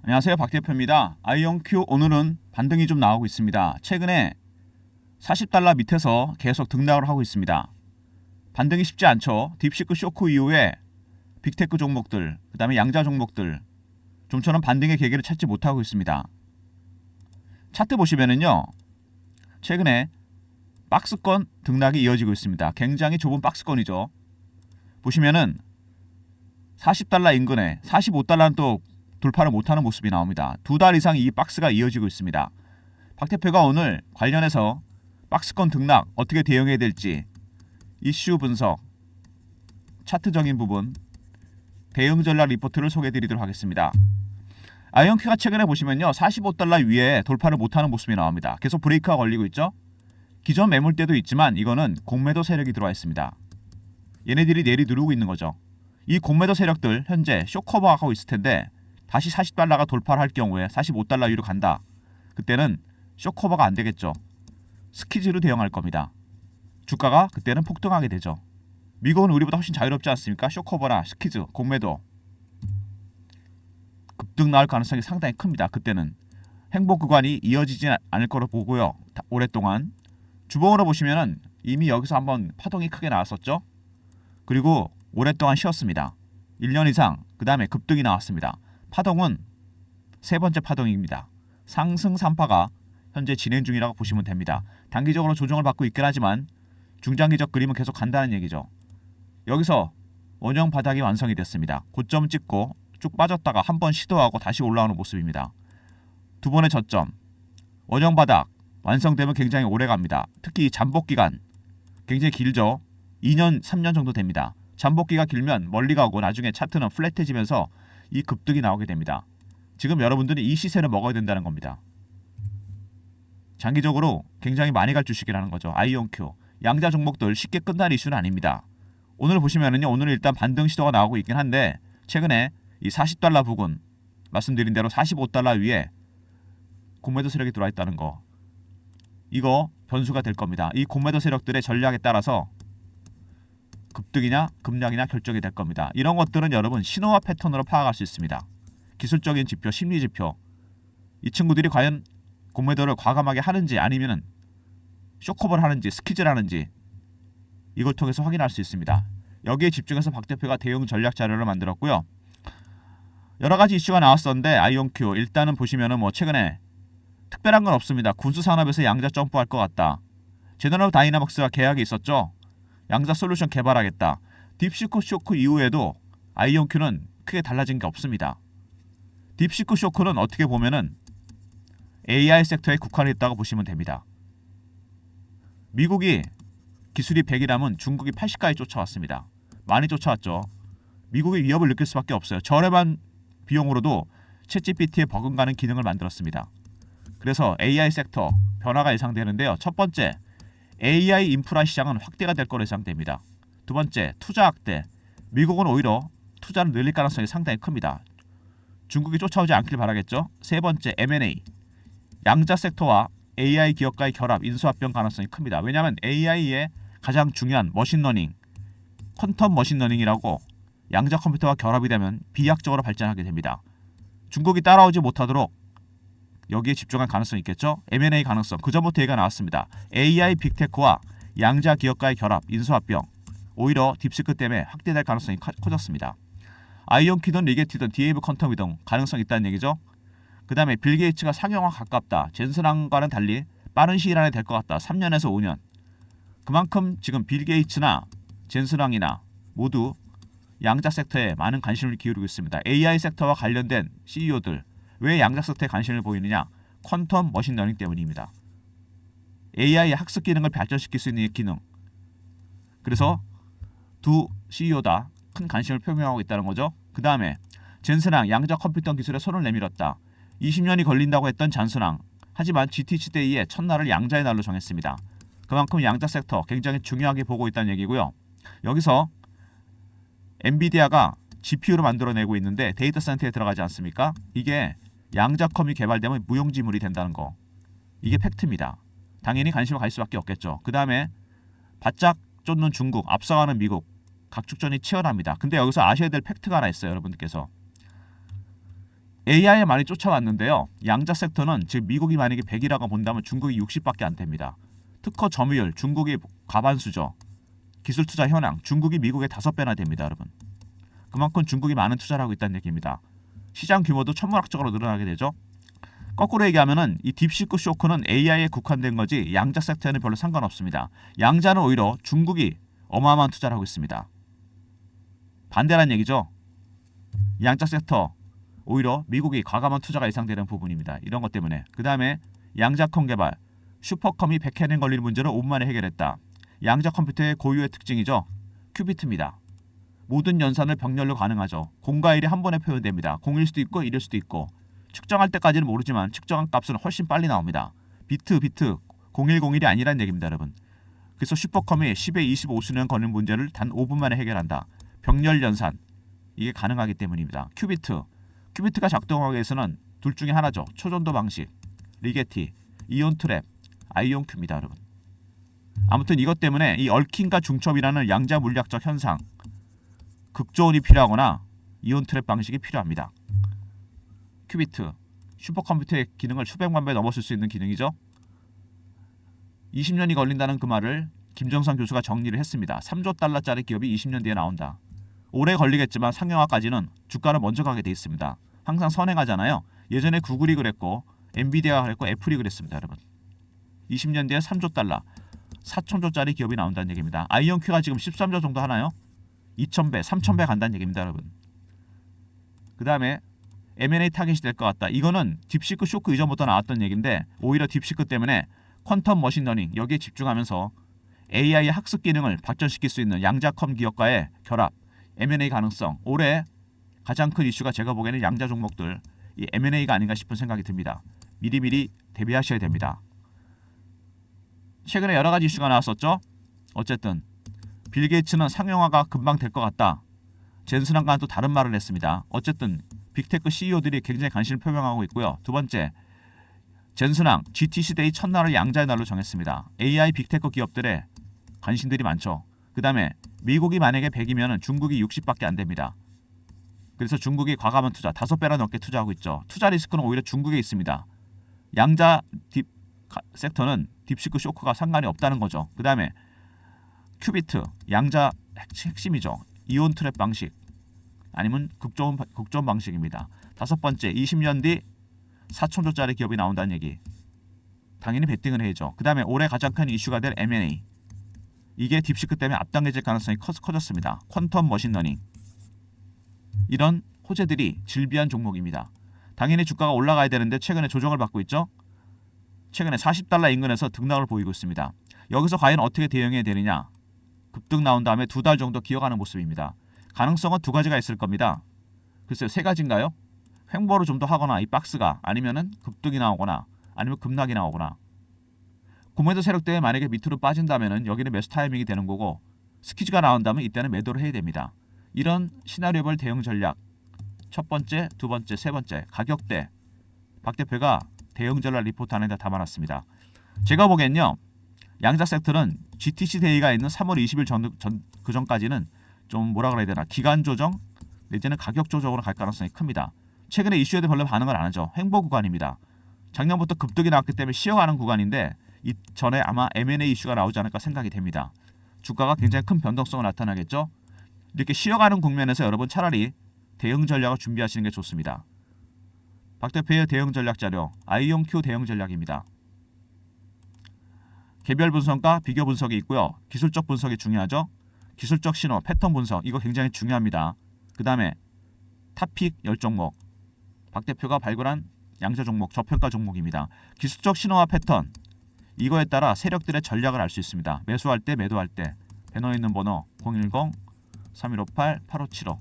안녕하세요, 박 대표입니다. 아이온큐 오늘은 반등이 좀 나오고 있습니다. 최근에 40달러 밑에서 계속 등락을 하고 있습니다. 반등이 쉽지 않죠. 딥시크 쇼크 이후에 빅테크 종목들, 그 다음에 양자 종목들 좀처럼 반등의 계기를 찾지 못하고 있습니다. 차트 보시면은요, 최근에 박스권 등락이 이어지고 있습니다. 굉장히 좁은 박스권이죠. 보시면은 40달러 인근에 45달러는 또 돌파를 못하는 모습이 나옵니다. 2달 이상 이 박스가 이어지고 있습니다. 박 대표가 오늘 관련해서 박스권 등락 어떻게 대응해야 될지 이슈 분석, 차트적인 부분, 대응 전략 리포트를 소개해드리도록 하겠습니다. 아이온큐가 최근에 보시면요, 45달러 위에 돌파를 못하는 모습이 나옵니다. 계속 브레이크가 걸리고 있죠. 기존 매물대도 있지만 이거는 공매도 세력이 들어와 있습니다. 얘네들이 내리 누르고 있는 거죠. 이 공매도 세력들 현재 쇼커버하고 있을 텐데 다시 40달러가 돌파를 할 경우에 45달러 위로 간다. 그때는 쇼커버가 안 되겠죠. 스키즈로 대응할 겁니다. 주가가 그때는 폭등하게 되죠. 미국은 우리보다 훨씬 자유롭지 않습니까? 쇼커버나 스키즈, 공매도 급등 나올 가능성이 상당히 큽니다. 그때는 행보 구간이 이어지지 않을 거로 보고요. 오랫동안 주봉으로 보시면은 이미 여기서 한번 파동이 크게 나왔었죠. 그리고 오랫동안 쉬었습니다. 1년 이상 그 다음에 급등이 나왔습니다. 파동은 세 번째 파동입니다. 상승 3파가 현재 진행 중이라고 보시면 됩니다. 단기적으로 조정을 받고 있긴 하지만 중장기적 그림은 계속 간다는 얘기죠. 여기서 원형 바닥이 완성이 됐습니다. 고점 찍고 쭉 빠졌다가 한번 시도하고 다시 올라오는 모습입니다. 두 번의 저점, 원형 바닥 완성되면 굉장히 오래 갑니다. 특히 잠복 기간 굉장히 길죠. 2년, 3년 정도 됩니다. 잠복기가 길면 멀리 가고 나중에 차트는 플랫해지면서 이 급등이 나오게 됩니다. 지금 여러분들은 이 시세를 먹어야 된다는 겁니다. 장기적으로 굉장히 많이 갈 주식이라는 거죠. 아이온큐. 양자 종목들 쉽게 끝날 이슈는 아닙니다. 오늘 보시면은요, 오늘 일단 반등 시도가 나오고 있긴 한데 최근에 이 40달러 부근 말씀드린 대로 45달러 위에 공매도 세력이 들어와 있다는 거. 이거 변수가 될 겁니다. 이 공매도 세력들의 전략에 따라서 급등이냐 급락이냐 결정이 될 겁니다. 이런 것들은 여러분 신호와 패턴으로 파악할 수 있습니다. 기술적인 지표, 심리 지표, 이 친구들이 과연 공매도를 과감하게 하는지 아니면은 쇼커버를 하는지 스키즈를 하는지 이걸 통해서 확인할 수 있습니다. 여기에 집중해서 박 대표가 대응 전략 자료를 만들었고요. 여러 가지 이슈가 나왔었는데 아이온큐 일단은 보시면은 뭐 최근에 특별한 건 없습니다. 군수 산업에서 양자 점프할 것 같다. 제너럴 다이나믹스와 계약이 있었죠. 양자 솔루션 개발하겠다. 딥시크 쇼크 이후에도 아이온큐는 크게 달라진 게 없습니다. 딥시크 쇼크는 어떻게 보면은 AI 섹터에 국한했다고 보시면 됩니다. 미국이 기술이 100이라면 중국이 80까지 쫓아왔습니다. 많이 쫓아왔죠. 미국이 위협을 느낄 수밖에 없어요. 저렴한 비용으로도 챗GPT에 버금가는 기능을 만들었습니다. 그래서 AI 섹터 변화가 예상되는데요. 첫 번째, AI 인프라 시장은 확대가 될 거로 예상됩니다. 두 번째, 투자 확대. 미국은 오히려 투자를 늘릴 가능성이 상당히 큽니다. 중국이 쫓아오지 않길 바라겠죠. 세 번째, M&A. 양자 섹터와 AI 기업과의 결합, 인수합병 가능성이 큽니다. 왜냐하면 AI의 가장 중요한 머신러닝, 퀀텀 머신러닝이라고 양자 컴퓨터와 결합이 되면 비약적으로 발전하게 됩니다. 중국이 따라오지 못하도록 여기에 집중할 가능성이 있겠죠. M&A 가능성, 그 전부터 얘기가 나왔습니다. AI 빅테크와 양자 기업과의 결합, 인수합병, 오히려 딥시크 때문에 확대될 가능성이 커졌습니다. 아이온큐든 리게티든 디에이브 퀀텀이든 가능성이 있다는 얘기죠. 그 다음에 빌 게이츠가 상용화 가깝다. 젠슨왕과는 달리 빠른 시일 안에 될 것 같다. 3년에서 5년. 그만큼 지금 빌 게이츠나 젠슨왕이나 모두 양자 섹터에 많은 관심을 기울이고 있습니다. AI 섹터와 관련된 CEO들 왜 양자 섹터에 관심을 보이느냐? 퀀텀 머신러닝 때문입니다. AI의 학습 기능을 발전시킬 수 있는 기능. 그래서 두 CEO 다 큰 관심을 표명하고 있다는 거죠. 그 다음에 젠슨왕 양자 컴퓨터 기술에 손을 내밀었다. 20년이 걸린다고 했던 잔슨왕. 하지만 GTC 데이의 첫날을 양자의 날로 정했습니다. 그만큼 양자 섹터 굉장히 중요하게 보고 있다는 얘기고요. 여기서 엔비디아가 GPU로 만들어내고 있는데 데이터 센터에 들어가지 않습니까? 이게 양자컴이 개발되면 무용지물이 된다는 거. 이게 팩트입니다. 당연히 관심을 가질 수밖에 없겠죠. 그 다음에 바짝 쫓는 중국, 앞서가는 미국. 각축전이 치열합니다. 근데 여기서 아셔야 될 팩트가 하나 있어요. 여러분들께서. AI에 많이 쫓아왔는데요. 양자 섹터는 즉 미국이 만약에 100이라고 본다면 중국이 60밖에 안 됩니다. 특허 점유율 중국이 과반수죠. 기술 투자 현황 중국이 미국의 5배나 됩니다. 여러분. 그만큼 중국이 많은 투자를 하고 있다는 얘기입니다. 시장 규모도 천문학적으로 늘어나게 되죠. 거꾸로 얘기하면은 이 딥시크 쇼크는 AI에 국한된 거지 양자 섹터에는 별로 상관없습니다. 양자는 오히려 중국이 어마어마한 투자를 하고 있습니다. 반대란 얘기죠. 양자 섹터 오히려 미국이 과감한 투자가 예상되는 부분입니다. 이런 것 때문에. 그 다음에 양자컴 개발 슈퍼컴이 100회는 걸리는 문제를 5분 만에 해결했다. 양자 컴퓨터의 고유의 특징이죠. 큐비트입니다. 모든 연산을 병렬로 가능하죠. 공과 일이 한 번에 표현됩니다. 0일 수도 있고 1일 수도 있고 측정할 때까지는 모르지만 측정한 값은 훨씬 빨리 나옵니다. 비트 0101이 아니란 얘기입니다. 여러분. 그래서 슈퍼컴이 10에 25수년 걸리는 문제를 단 5분 만에 해결한다. 병렬 연산 이게 가능하기 때문입니다. 큐비트가 작동하기 위해서는 둘 중에 하나죠. 초전도 방식, 리게티, 이온 트랩, 아이온 큐입니다. 여러분. 아무튼 이것 때문에 이 얽힘과 중첩이라는 양자 물리학적 현상 극조온이 필요하거나 이온 트랩 방식이 필요합니다. 큐비트, 슈퍼컴퓨터의 기능을 수백만 배 넘어설 수 있는 기능이죠. 20년이 걸린다는 그 말을 김정선 교수가 정리를 했습니다. 3조 달러짜리 기업이 20년 뒤에 나온다. 오래 걸리겠지만 상용화까지는 주가는 먼저 가게 돼 있습니다. 항상 선행하잖아요. 예전에 구글이 그랬고 엔비디아가 그랬고 애플이 그랬습니다. 여러분. 20년 뒤에 3조 달러, 4천조짜리 기업이 나온다는 얘기입니다. 아이온큐가 지금 13조 정도 하나요? 2,000배, 3,000배 간다는 얘기입니다. 여러분. 그 다음에 M&A 타겟이 될 것 같다. 이거는 딥시크 쇼크 이전부터 나왔던 얘기인데 오히려 딥시크 때문에 퀀텀 머신러닝 여기에 집중하면서 AI의 학습 기능을 발전시킬 수 있는 양자컴 기업과의 결합, M&A 가능성. 올해 가장 큰 이슈가 제가 보기에는 양자 종목들 이 M&A가 아닌가 싶은 생각이 듭니다. 미리미리 대비하셔야 됩니다. 최근에 여러 가지 이슈가 나왔었죠. 어쨌든 빌 게이츠는 상용화가 금방 될 것 같다. 젠슨한과는 또 다른 말을 했습니다. 어쨌든 빅테크 CEO들이 굉장히 관심을 표명하고 있고요. 두 번째, 젠슨항 GTC 데이 첫날을 양자의 날로 정했습니다. AI 빅테크 기업들의 관심들이 많죠. 그 다음에 미국이 만약에 100이면 중국이 60밖에 안 됩니다. 그래서 중국이 과감한 투자 5배나 넘게 투자하고 있죠. 투자 리스크는 오히려 중국에 있습니다. 양자 섹터는 딥시크 쇼크가 상관이 없다는 거죠. 그 다음에 큐비트 양자 핵심이죠. 이온 트랩 방식 아니면 극저온 방식입니다. 다섯 번째 20년 뒤 4천조짜리 기업이 나온다는 얘기. 당연히 베팅을 해야죠. 그 다음에 올해 가장 큰 이슈가 될 M&A. 이게 딥시크 때문에 앞당겨질 가능성이 커졌습니다. 퀀텀 머신러닝. 이런 호재들이 질비한 종목입니다. 당연히 주가가 올라가야 되는데 최근에 조정을 받고 있죠. 최근에 40달러 인근에서 등락을 보이고 있습니다. 여기서 과연 어떻게 대응해야 되느냐. 급등 나온 다음에 2달 정도 기어가는 모습입니다. 가능성은 두 가지가 있을 겁니다. 글쎄요, 세 가지인가요? 횡보를 좀 더 하거나 이 박스가 아니면은 급등이 나오거나 아니면 급락이 나오거나. 고매도 세력 때문에 만약에 밑으로 빠진다면은 여기는 매수 타이밍이 되는 거고 스퀴즈가 나온다면 이때는 매도를 해야 됩니다. 이런 시나리오별 대응 전략 첫 번째, 두 번째, 세 번째 가격대 박 대표가 대응 전략 리포트 안에다 담아놨습니다. 제가 보기엔요. 양자 섹터는 GTC 데이가 있는 3월 20일 그 전까지는 좀 뭐라 그래야 되나 기간 조정 내지는 가격 조정으로 갈 가능성이 큽니다. 최근에 이슈에도 별로 반응을 안 하죠. 횡보 구간입니다. 작년부터 급등이 나왔기 때문에 쉬어가는 구간인데 이전에 아마 M&A 이슈가 나오지 않을까 생각이 됩니다. 주가가 굉장히 큰 변동성을 나타나겠죠. 이렇게 쉬어가는 국면에서 여러분 차라리 대응 전략을 준비하시는 게 좋습니다. 박 대표의 대응 전략 자료 아이온큐 대응 전략입니다. 개별 분석과 비교 분석이 있고요. 기술적 분석이 중요하죠. 기술적 신호, 패턴 분석 이거 굉장히 중요합니다. 그 다음에 탑픽 10종목 박 대표가 발굴한 양자 종목, 저평가 종목입니다. 기술적 신호와 패턴 이거에 따라 세력들의 전략을 알 수 있습니다. 매수할 때, 매도할 때 배너에 있는 번호 010-3158-8575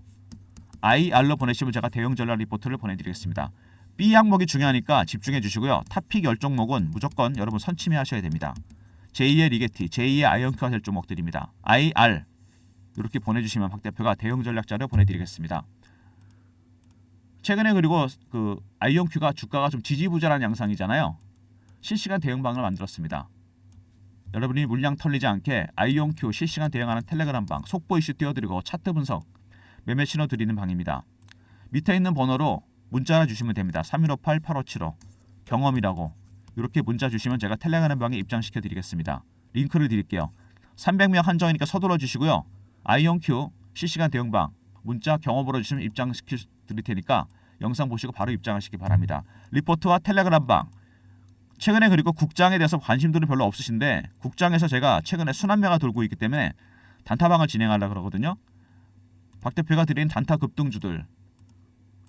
IR로 보내시면 제가 대응 전략 리포트를 보내드리겠습니다. B 항목이 중요하니까 집중해 주시고요. 탑픽 10종목은 무조건 여러분 선침해 하셔야 됩니다. 제2의 리게티, 제2의 아이언큐가 될 종목들입니다. IR 이렇게 보내주시면 박 대표가 대응 전략 자료 보내드리겠습니다. 최근에 그리고 그 아이온큐가 주가가 좀 지지부진한 양상이잖아요. 실시간 대응방을 만들었습니다. 여러분이 물량 털리지 않게 아이온큐 실시간 대응하는 텔레그램 방, 속보 이슈 띄워드리고 차트 분석, 매매 신호 드리는 방입니다. 밑에 있는 번호로 문자 하나 주시면 됩니다. 3158-8575 경험이라고 이렇게 문자 주시면 제가 텔레그램 방에 입장시켜 드리겠습니다. 링크를 드릴게요. 300명 한정이니까 서둘러 주시고요. 아이온큐 실시간 대응방 문자 경험으로 주시면 입장시켜 드릴 테니까 영상 보시고 바로 입장하시기 바랍니다. 리포트와 텔레그램 방 최근에 그리고 국장에 대해서 관심들은 별로 없으신데 국장에서 제가 최근에 순환매가 돌고 있기 때문에 단타방을 진행하려고 그러거든요. 박 대표가 드린 단타 급등주들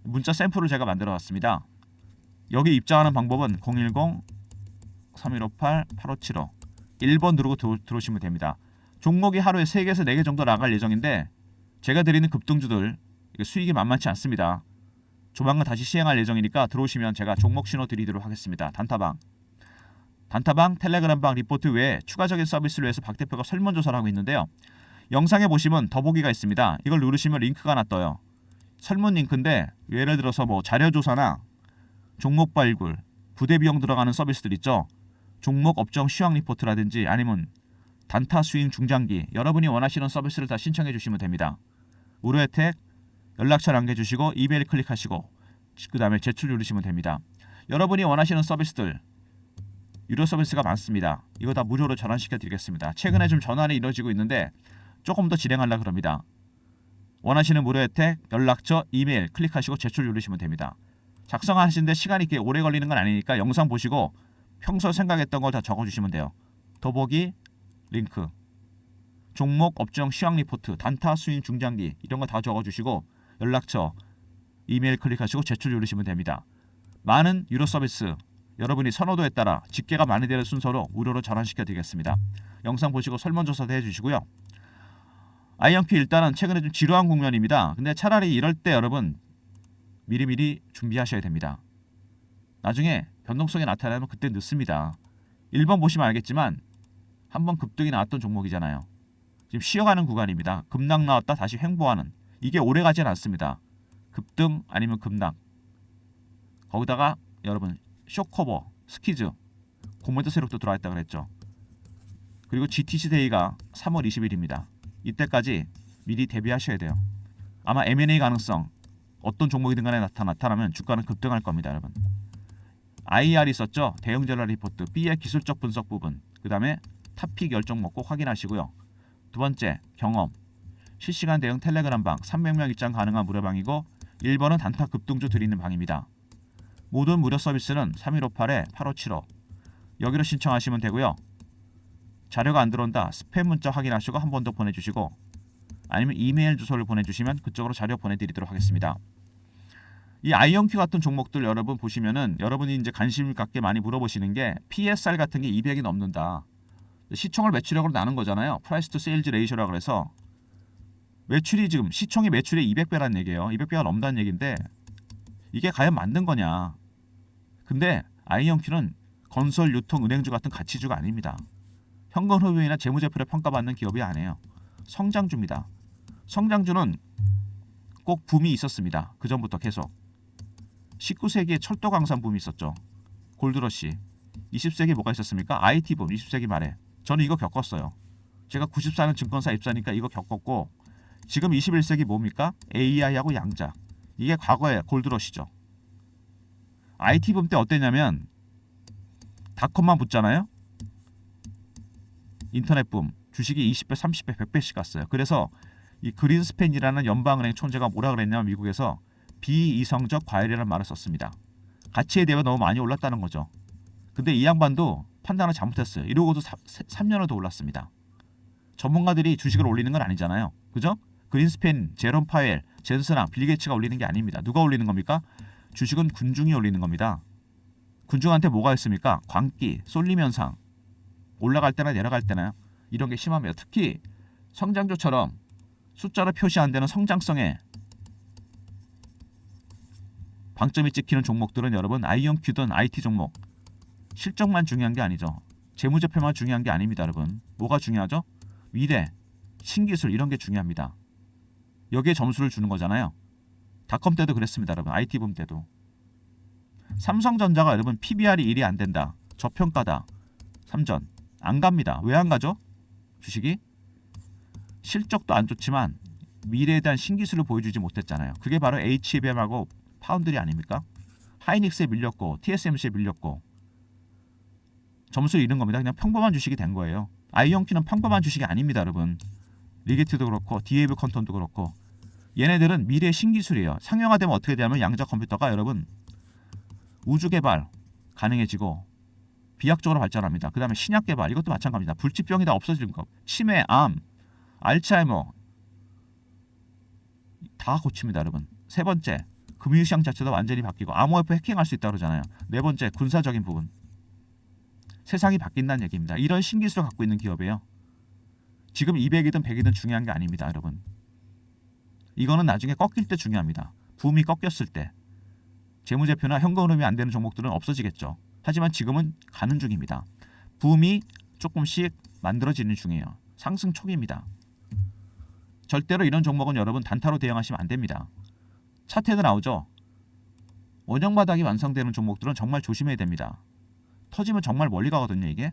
문자 샘플을 제가 만들어 왔습니다. 여기 입장하는 방법은 010-3158-8575 1번 누르고 들어오시면 됩니다. 종목이 하루에 3개에서 4개 정도 나갈 예정인데 제가 드리는 급등주들 수익이 만만치 않습니다. 조만간 다시 시행할 예정이니까 들어오시면 제가 종목 신호 드리도록 하겠습니다. 단타방, 텔레그램방 리포트 외에 추가적인 서비스를 위해서 박 대표가 설문조사를 하고 있는데요. 영상에 보시면 더보기가 있습니다. 이걸 누르시면 링크가 하나 떠요. 설문 링크인데 예를 들어서 뭐 자료조사나 종목 발굴, 부대 비용 들어가는 서비스들 있죠. 종목 업종 시황 리포트라든지 아니면 단타 스윙 중장기 여러분이 원하시는 서비스를 다 신청해 주시면 됩니다. 무료 혜택 연락처 남겨주시고 이메일 클릭하시고 그 다음에 제출 누르시면 됩니다. 여러분이 원하시는 서비스들 유료 서비스가 많습니다. 이거 다 무료로 전환시켜 드리겠습니다. 최근에 좀 전환이 이루어지고 있는데 조금 더 진행하려고 합니다. 원하시는 무료 혜택 연락처 이메일 클릭하시고 제출 누르시면 됩니다. 작성하시는데 시간이 꽤 오래 걸리는 건 아니니까 영상 보시고 평소 생각했던 걸 다 적어주시면 돼요. 더보기 링크 종목 업종 시황 리포트 단타 스윙 중장기 이런 거 다 적어주시고 연락처 이메일 클릭하시고 제출 누르시면 됩니다. 많은 유료 서비스 여러분이 선호도에 따라 집계가 많이 되는 순서로 무료로 전환시켜 드리겠습니다. 영상 보시고 설문조사도 해주시고요. 아이언큐 일단은 최근에 좀 지루한 국면입니다. 근데 차라리 이럴 때 여러분 미리미리 준비하셔야 됩니다. 나중에 변동성이 나타나면 그때 늦습니다. 1번 보시면 알겠지만 한번 급등이 나왔던 종목이잖아요. 지금 쉬어가는 구간입니다. 급락 나왔다 다시 횡보하는 이게 오래가지는 않습니다. 급등 아니면 급락 거기다가 여러분 쇼커버 스키즈 고멘트 세력도 들어와 있다 그랬죠. 그리고 GTC 데이가 3월 20일입니다. 이때까지 미리 대비하셔야 돼요. 아마 M&A 가능성 어떤 종목이든 간에 나타나면 주가는 급등할 겁니다. 여러분 IR 있었죠. 대응 전략 리포트 B의 기술적 분석 부분 그 다음에 탑픽 열정목 꼭 확인하시고요. 두 번째 경험 실시간 대응 텔레그램 방 300명 입장 가능한 무료방이고 1번은 단타 급등주 드리는 방입니다. 모든 무료 서비스는 3158-8575 여기로 신청하시면 되고요. 자료가 안 들어온다 스팸 문자 확인하시고 한 번 더 보내주시고 아니면 이메일 주소를 보내주시면 그쪽으로 자료 보내드리도록 하겠습니다. 이 아이언큐 같은 종목들 여러분 보시면은 여러분이 이제 관심 갖게 많이 물어보시는 게 PSR 같은 게 200이 넘는다. 시총을 매출액으로 나눈 거잖아요. 프라이스 투 세일즈 레이쇼라 그래서 매출이 지금 시총이 매출의 200배라는 얘기예요. 200배가 넘는다는 얘기인데 이게 과연 맞는 거냐. 근데 아이언큐는 건설, 유통, 은행주 같은 가치주가 아닙니다. 현금 흐름이나 재무제표를 평가받는 기업이 아니에요. 성장주입니다. 성장주는 꼭 붐이 있었습니다. 그 전부터 계속 19세기에 철도 강산 붐이 있었죠. 골드러시 20세기에 뭐가 있었습니까? IT 붐 20세기 말에 저는 이거 겪었어요. 제가 94년 증권사 입사니까 이거 겪었고 지금 21세기 뭡니까? AI하고 양자 이게 과거의 골드러시죠. IT 붐 때 어땠냐면 닷컴만 붙잖아요. 인터넷 붐 주식이 20배, 30배, 100배씩 갔어요. 그래서 이 그린스팬이라는 연방은행 총재가 뭐라 그랬냐면 미국에서 비이성적 과열이라는 말을 썼습니다. 가치에 대해 너무 많이 올랐다는 거죠. 근데 이 양반도 판단을 잘못했어요. 이러고도 3년을 더 올랐습니다. 전문가들이 주식을 올리는 건 아니잖아요. 그죠? 그린스팬, 제롬 파웰, 젠슨랑 빌 게이츠가 올리는 게 아닙니다. 누가 올리는 겁니까? 주식은 군중이 올리는 겁니다. 군중한테 뭐가 있습니까? 광기, 쏠림 현상. 올라갈 때나 내려갈 때나 이런 게 심합니다. 특히 성장주처럼 숫자로 표시 안 되는 성장성에 방점이 찍히는 종목들은 여러분 아이언큐든 IT 종목 실적만 중요한 게 아니죠. 재무제표만 중요한 게 아닙니다. 여러분 뭐가 중요하죠? 미래, 신기술 이런 게 중요합니다. 여기에 점수를 주는 거잖아요. 닷컴 때도 그랬습니다. 여러분 IT 붐 때도 삼성전자가 여러분 PBR이 1이 안 된다. 저평가다. 삼전 안 갑니다. 왜 안 가죠? 주식이 실적도 안 좋지만 미래에 대한 신기술을 보여주지 못했잖아요. 그게 바로 HBM하고 파운드리 아닙니까? 하이닉스에 밀렸고 TSMC에 밀렸고 점수를 잃은 겁니다. 그냥 평범한 주식이 된 거예요. 아이언큐는 평범한 주식이 아닙니다, 여러분. 리게트도 그렇고 디에이브 컨턴도 그렇고 얘네들은 미래의 신기술이에요. 상용화되면 어떻게 되냐면 양자 컴퓨터가 여러분 우주 개발 가능해지고 비약적으로 발전합니다. 그 다음에 신약 개발 이것도 마찬가지입니다. 불치병이 다 없어지는 것, 치매, 암, 알츠하이머 다 고칩니다, 여러분. 세 번째, 금융시장 자체도 완전히 바뀌고 암호화폐 해킹할 수 있다고 그러잖아요. 네 번째, 군사적인 부분. 세상이 바뀐다는 얘기입니다. 이런 신기술을 갖고 있는 기업이에요. 지금 200이든 100이든 중요한 게 아닙니다, 여러분. 이거는 나중에 꺾일 때 중요합니다. 붐이 꺾였을 때 재무제표나 현금 흐름이 안 되는 종목들은 없어지겠죠. 하지만 지금은 가는 중입니다. 붐이 조금씩 만들어지는 중이에요. 상승 초기입니다. 절대로 이런 종목은 여러분 단타로 대응하시면 안 됩니다. 차트에도 나오죠. 원형 바닥이 완성되는 종목들은 정말 조심해야 됩니다. 터지면 정말 멀리 가거든요, 이게.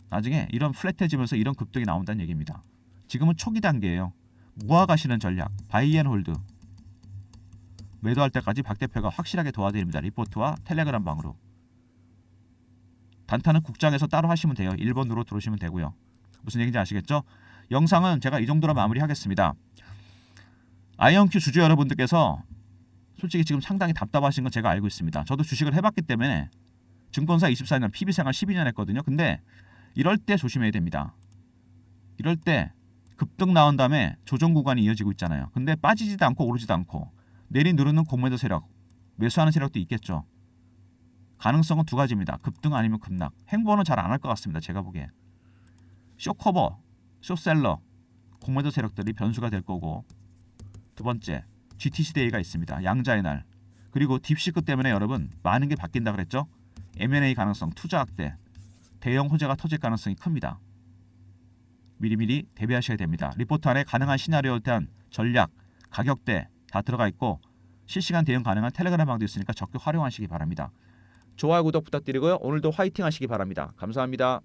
나중에 이런 플랫해지면서 이런 급등이 나온다는 얘기입니다. 지금은 초기 단계예요. 모아가시는 전략, 바이앤홀드. 매도할 때까지 박 대표가 확실하게 도와드립니다. 리포트와 텔레그램 방으로. 단타는 국장에서 따로 하시면 돼요. 1번으로 들어오시면 되고요. 무슨 얘기인지 아시겠죠? 영상은 제가 이 정도로 마무리하겠습니다. 아이언큐 주주 여러분들께서 솔직히 지금 상당히 답답하신 건 제가 알고 있습니다. 저도 주식을 해봤기 때문에 증권사 24년, PB생활 12년 했거든요. 근데 이럴 때 조심해야 됩니다. 이럴 때 급등 나온 다음에 조정 구간이 이어지고 있잖아요. 근데 빠지지도 않고 오르지도 않고 내리 누르는 공매도 세력, 매수하는 세력도 있겠죠. 가능성은 두 가지입니다. 급등 아니면 급락. 행보는 잘 안 할 것 같습니다. 제가 보기에. 쇼커버, 쇼셀러, 공매도 세력들이 변수가 될 거고, 두 번째, GTC 데이가 있습니다. 양자의 날. 그리고 딥시크 때문에 여러분 많은 게 바뀐다 그랬죠. M&A 가능성, 투자 확대, 대형 호재가 터질 가능성이 큽니다. 미리미리 대비하셔야 됩니다. 리포트 안에 가능한 시나리오에 대한 전략, 가격대 다 들어가 있고 실시간 대응 가능한 텔레그램 방도 있으니까 적극 활용하시기 바랍니다. 좋아요, 구독 부탁드리고요. 오늘도 화이팅 하시기 바랍니다. 감사합니다.